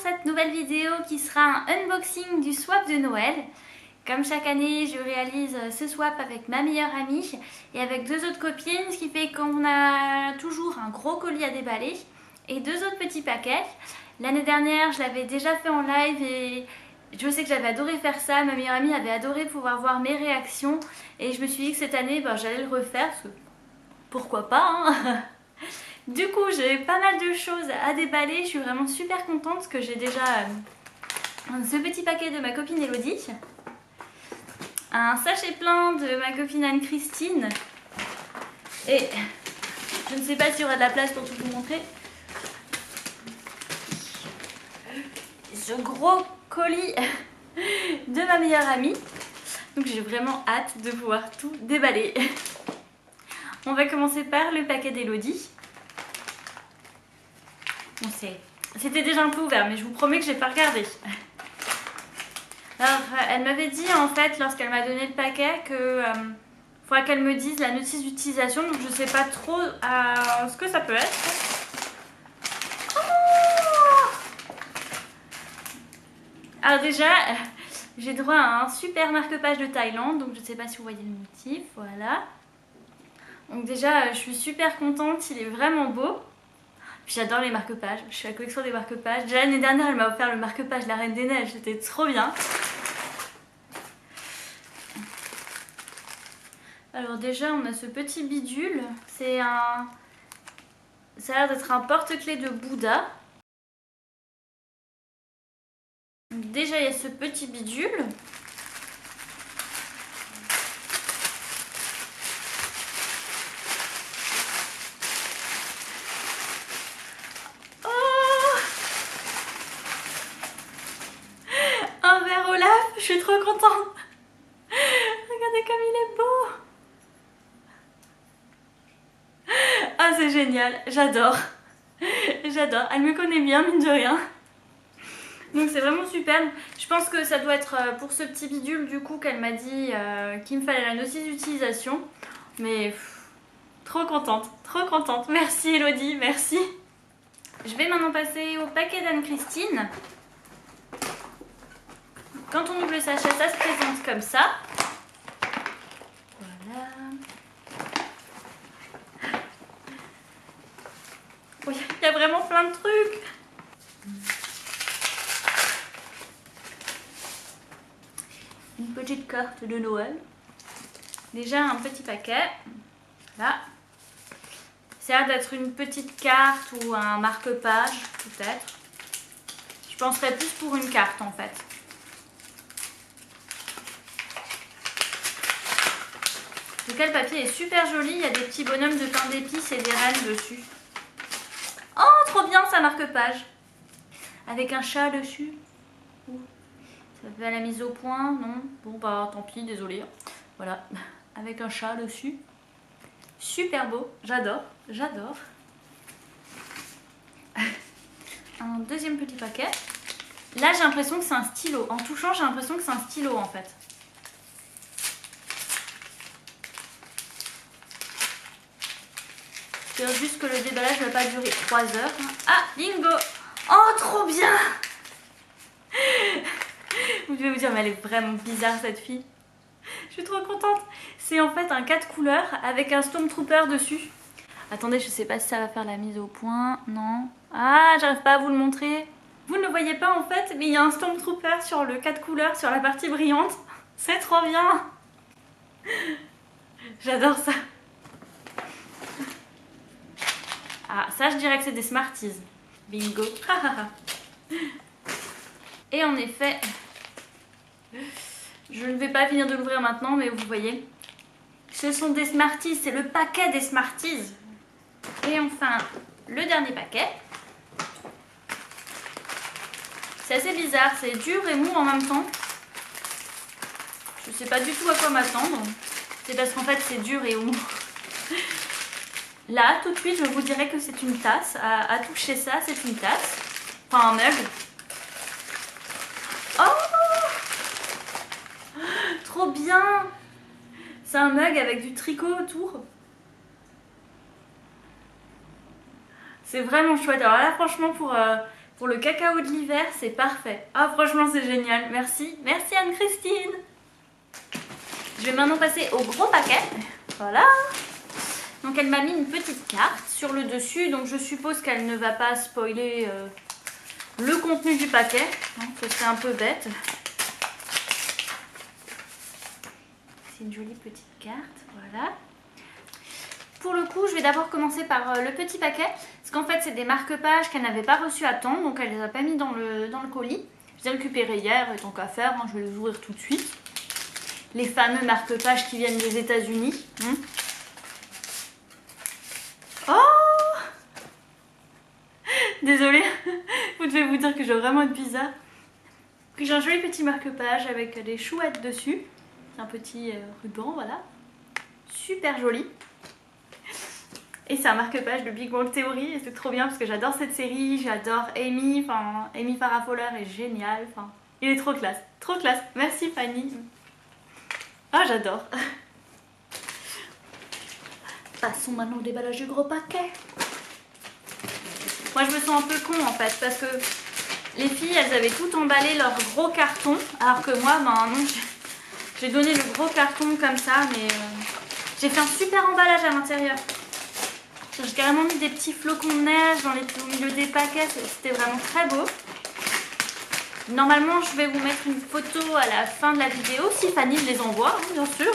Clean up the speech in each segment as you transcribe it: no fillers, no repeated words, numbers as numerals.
cette nouvelle vidéo qui sera un unboxing du swap de Noël. Comme chaque année, je réalise ce swap avec ma meilleure amie et avec deux autres copines, ce qui fait qu'on a toujours un gros colis à déballer et deux autres petits paquets. L'année dernière, je l'avais déjà fait en live et je sais que j'avais adoré faire ça. Ma meilleure amie avait adoré pouvoir voir mes réactions et je me suis dit que cette année, j'allais le refaire parce que pourquoi pas, hein. Du coup, j'ai pas mal de choses à déballer. Je suis vraiment super contente parce que j'ai déjà ce petit paquet de ma copine Elodie, un sachet plein de ma copine Anne-Christine et je ne sais pas s'il y aura de la place pour tout vous montrer. Ce gros colis de ma meilleure amie. Donc j'ai vraiment hâte de pouvoir tout déballer. On va commencer par le paquet d'Elodie. Bon, c'était déjà un peu ouvert, mais je vous promets que j'ai pas regardé. Alors, elle m'avait dit en fait, lorsqu'elle m'a donné le paquet, que faudra qu'elle me dise la notice d'utilisation. Donc je sais pas trop ce que ça peut être. Oh, alors déjà, j'ai droit à un super marque-page de Thaïlande. Donc je sais pas si vous voyez le motif, voilà. Donc déjà, je suis super contente, il est vraiment beau. Puis j'adore les marque-pages, je suis à la collection des marque-pages. Déjà l'année dernière, elle m'a offert le marque-page La Reine des Neiges, c'était trop bien. Alors déjà, on a ce petit bidule, ça a l'air d'être un porte-clés de Bouddha. Déjà, il y a ce petit bidule. Un verre Olaf, je suis trop contente. Regardez comme il est beau. Ah, c'est génial, j'adore. J'adore, elle me connaît bien, mine de rien. Donc c'est vraiment superbe. Je pense que ça doit être pour ce petit bidule du coup qu'elle m'a dit qu'il me fallait la notice d'utilisation. Mais trop contente, trop contente. Merci Elodie, merci. Je vais maintenant passer au paquet d'Anne-Christine. Quand on ouvre le sachet, ça se présente comme ça. Voilà. Oui, il y a vraiment plein de trucs. Une petite carte de Noël. Déjà un petit paquet. Là. Ça a l'air d'être une petite carte ou un marque-page, peut-être. Je penserais plus pour une carte en fait. En tout cas, le papier est super joli. Il y a des petits bonhommes de pain d'épices et des rennes dessus. Oh, trop bien, ça marque-page. Avec un chat dessus. Ça fait la mise au point, non? Bon, tant pis, désolé. Voilà, avec un chat dessus. Super beau, j'adore, j'adore. Un deuxième petit paquet. Là, j'ai l'impression que c'est un stylo. En touchant, j'ai l'impression que c'est un stylo en fait. C'est juste que le déballage ne va pas durer 3 heures. Ah, bingo! Oh, trop bien! Vous devez vous dire, mais elle est vraiment bizarre cette fille. Je suis trop contente. C'est en fait un 4 couleurs avec un Stormtrooper dessus. Attendez, je sais pas si ça va faire la mise au point. Non. Ah, j'arrive pas à vous le montrer. Vous ne le voyez pas en fait, mais il y a un Stormtrooper sur le 4 couleurs, sur la partie brillante. C'est trop bien. J'adore ça. Ah, ça je dirais que c'est des Smarties. Bingo. Et en effet, je ne vais pas finir de l'ouvrir maintenant, mais vous voyez, ce sont des Smarties, c'est le paquet des Smarties. Et enfin, le dernier paquet. C'est assez bizarre, c'est dur et mou en même temps. Je ne sais pas du tout à quoi m'attendre. C'est parce qu'en fait c'est dur et mou. Là, tout de suite, je vous dirais que c'est une tasse. À toucher ça, c'est une tasse. Enfin, un mug. Oh! Trop bien! C'est un mug avec du tricot autour. C'est vraiment chouette. Alors là, franchement, pour Pour le cacao de l'hiver, c'est parfait. Ah, franchement, c'est génial. Merci. Merci Anne-Christine. Je vais maintenant passer au gros paquet. Voilà. Donc, elle m'a mis une petite carte sur le dessus. Donc, je suppose qu'elle ne va pas spoiler le contenu du paquet. Donc, ce serait un peu bête. C'est une jolie petite carte. Voilà. Pour le coup, je vais d'abord commencer par le petit paquet. Parce qu'en fait, c'est des marque-pages qu'elle n'avait pas reçus à temps. Donc, elle les a pas mis dans le colis. Je les ai récupérés hier. Et tant qu'à faire, hein, je vais les ouvrir tout de suite. Les fameux marque-pages qui viennent des États-Unis. Oh! Désolée. Vous devez vous dire que j'ai vraiment être bizarre. Puis j'ai un joli petit marque-page avec des chouettes dessus. Un petit ruban, voilà. Super joli. Et c'est un marque-page de Big Bang Theory et c'est trop bien parce que j'adore cette série, j'adore Amy, enfin Amy Farrah Fowler est génial, enfin il est trop classe, trop classe. Merci Fanny. Ah j'adore. Passons maintenant au déballage du gros paquet. Moi je me sens un peu con en fait parce que les filles elles avaient tout emballé leur gros carton alors que moi ben non, j'ai donné le gros carton comme ça mais j'ai fait un super emballage à l'intérieur. J'ai carrément mis des petits flocons de neige au milieu des paquets, c'était vraiment très beau. Normalement, je vais vous mettre une photo à la fin de la vidéo, si Fanny me les envoie, hein, bien sûr.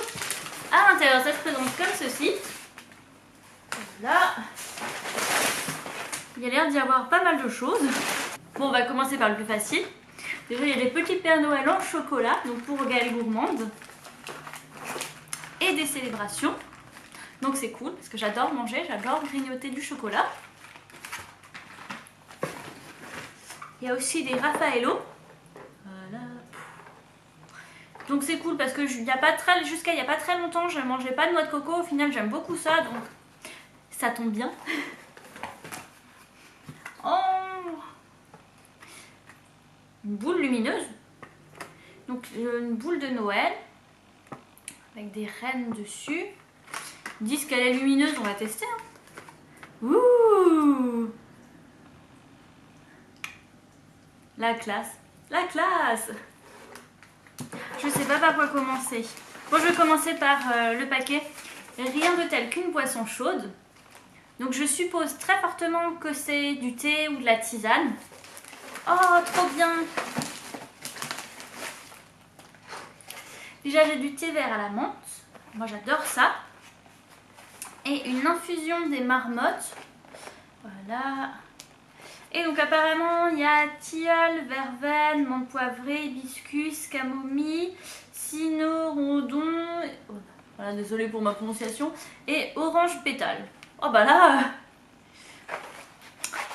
À l'intérieur, ça se présente comme ceci. Voilà. Il y a l'air d'y avoir pas mal de choses. Bon, on va commencer par le plus facile. Déjà, il y a des petits Pères Noël en chocolat, donc pour Gaëlle Gourmande. Et des célébrations. Donc c'est cool parce que j'adore manger, j'adore grignoter du chocolat. Il y a aussi des Raffaello. Voilà. Donc c'est cool parce que jusqu'à il n'y a pas très longtemps je ne mangeais pas de noix de coco. Au final j'aime beaucoup ça donc ça tombe bien. Oh, une boule lumineuse. Donc une boule de Noël avec des rennes dessus. Ils disent qu'elle est lumineuse, on va tester. Hein. Ouh! La classe, la classe! Je sais pas par quoi commencer. Bon, je vais commencer par le paquet. Rien de tel qu'une boisson chaude. Donc je suppose très fortement que c'est du thé ou de la tisane. Oh, trop bien! Déjà j'ai du thé vert à la menthe. Moi j'adore ça. Et une infusion des marmottes. Voilà. Et donc apparemment il y a tilleul, verveine, menthe poivrée, hibiscus, camomille, cynorhodon, voilà, désolée pour ma prononciation, et orange pétale. Oh bah là,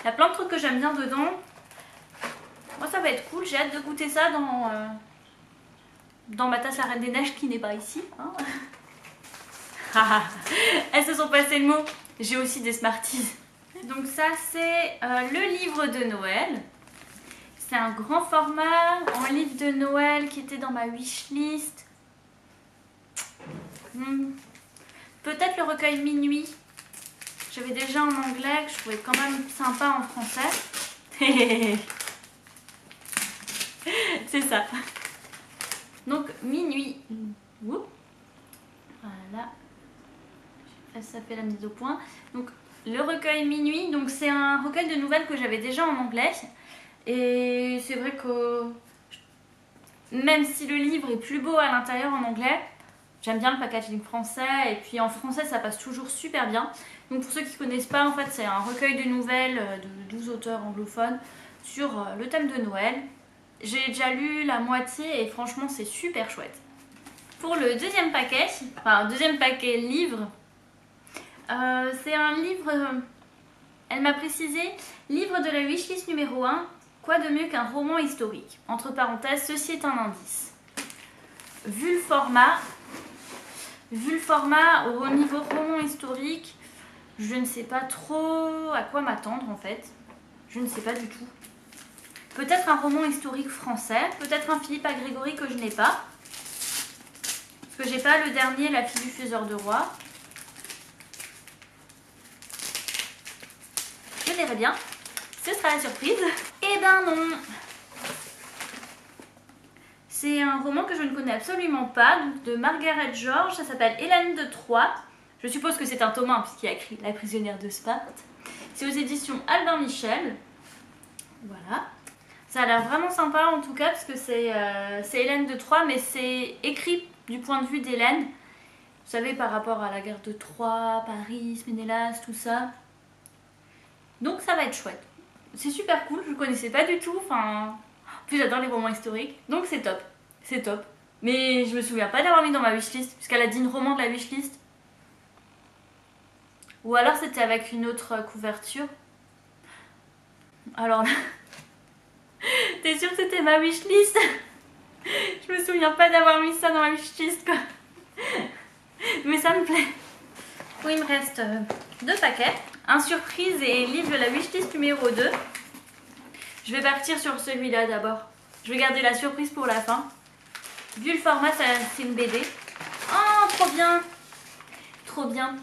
il y a plein de trucs que j'aime bien dedans. Moi ça va être cool, j'ai hâte de goûter ça dans ma tasse la Reine des Neiges qui n'est pas ici. Hein. Elles se sont passées le mot. J'ai aussi des Smarties. Donc ça c'est le livre de Noël. C'est un grand format en livre de Noël qui était dans ma wishlist. Peut-être le recueil Minuit. J'avais déjà en anglais que je trouvais quand même sympa en français. C'est ça. Donc Minuit. Voilà. Ça fait la mise au point. Donc le recueil Minuit, donc c'est un recueil de nouvelles que j'avais déjà en anglais. Et c'est vrai que même si le livre est plus beau à l'intérieur en anglais, j'aime bien le packaging français. Et puis en français ça passe toujours super bien. Donc pour ceux qui ne connaissent pas, en fait c'est un recueil de nouvelles de 12 auteurs anglophones sur le thème de Noël. J'ai déjà lu la moitié et franchement c'est super chouette. Pour le deuxième paquet, enfin deuxième paquet livre, c'est un livre, elle m'a précisé, livre de la wishlist numéro 1, quoi de mieux qu'un roman historique. Entre parenthèses, ceci est un indice. Vu le format au niveau roman historique, je ne sais pas trop à quoi m'attendre en fait. Je ne sais pas du tout. Peut-être un roman historique français, peut-être un Philippe Grégory que je n'ai pas. Parce que j'ai pas le dernier, La fille du faiseur de roi. Je verrai bien. ce sera la surprise. Eh ben non. C'est un roman que je ne connais absolument pas, donc de Margaret George, ça s'appelle Hélène de Troie. Je suppose que c'est un tome 1 puisqu'il a écrit La prisonnière de Sparte. C'est aux éditions Albin Michel. Voilà. Ça a l'air vraiment sympa en tout cas parce que c'est Hélène de Troie, mais c'est écrit du point de vue d'Hélène. Vous savez, par rapport à la guerre de Troie, Paris, Ménélas, tout ça. Donc ça va être chouette. C'est super cool, je ne connaissais pas du tout. Enfin, en plus j'adore les romans historiques, donc c'est top. C'est top. Mais je me souviens pas d'avoir mis dans ma wishlist, puisqu'elle a dit une roman de la wishlist. Ou alors c'était avec une autre couverture. Alors là... T'es sûre que c'était ma wishlist? Je me souviens pas d'avoir mis ça dans ma wishlist quoi. Mais ça me plaît. Bon, il me reste 2 paquets. Un surprise et livre de la wishlist numéro 2. Je vais partir sur celui-là d'abord. Je vais garder la surprise pour la fin. Vu le format, c'est une BD. Oh, trop bien! Trop bien.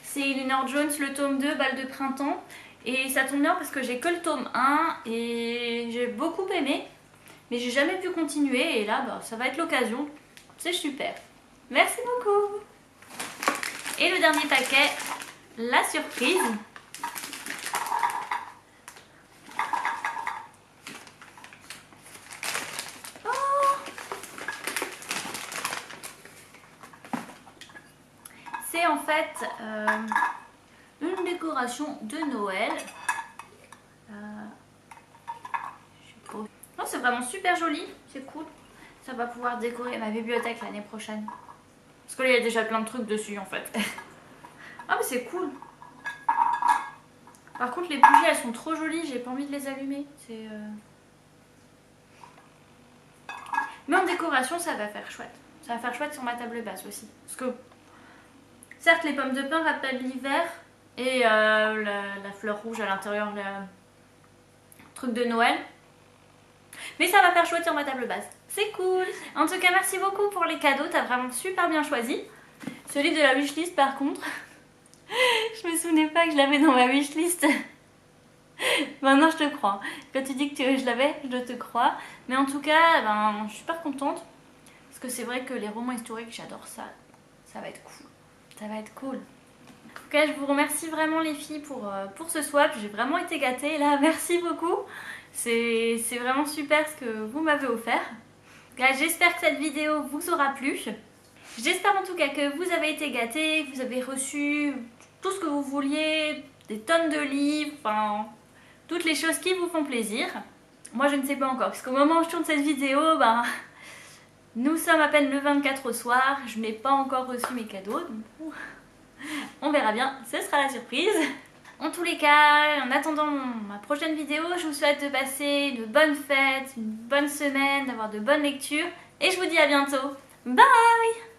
C'est Eleanor Jones, le tome 2, Bal de printemps. Et ça tombe bien parce que j'ai que le tome 1 et j'ai beaucoup aimé. Mais j'ai jamais pu continuer et là, bah, ça va être l'occasion. C'est super. Merci beaucoup! Et le dernier paquet, la surprise. C'est en fait une décoration de Noël. Non, c'est vraiment super joli, c'est cool. Ça va pouvoir décorer ma bibliothèque l'année prochaine. Parce que là, il y a déjà plein de trucs dessus en fait. Ah mais c'est cool. Par contre, les bougies, elles sont trop jolies, j'ai pas envie de les allumer. Mais en décoration, ça va faire chouette. Ça va faire chouette sur ma table basse aussi. Parce que certes, les pommes de pin rappellent l'hiver et la fleur rouge à l'intérieur, le truc de Noël. Mais ça va faire chouette sur ma table basse. C'est cool. En tout cas, merci beaucoup pour les cadeaux. T'as vraiment super bien choisi. Celui de la wishlist, par contre, je me souvenais pas que je l'avais dans ma wishlist. Maintenant, je te crois. Quand tu dis que je l'avais, je te crois. Mais en tout cas, ben, je suis super contente. Parce que c'est vrai que les romans historiques, j'adore ça. Ça va être cool. Ça va être cool. En tout cas, je vous remercie vraiment les filles pour ce swap. J'ai vraiment été gâtée là. Merci beaucoup. C'est vraiment super ce que vous m'avez offert. J'espère que cette vidéo vous aura plu. J'espère en tout cas que vous avez été gâtés, que vous avez reçu tout ce que vous vouliez, des tonnes de livres, enfin toutes les choses qui vous font plaisir. Moi je ne sais pas encore, parce qu'au moment où je tourne cette vidéo, ben, nous sommes à peine le 24 au soir, je n'ai pas encore reçu mes cadeaux, donc on verra bien, ce sera la surprise. En tous les cas, en attendant ma prochaine vidéo, je vous souhaite de passer de bonnes fêtes, une bonne semaine, d'avoir de bonnes lectures, et je vous dis à bientôt. Bye!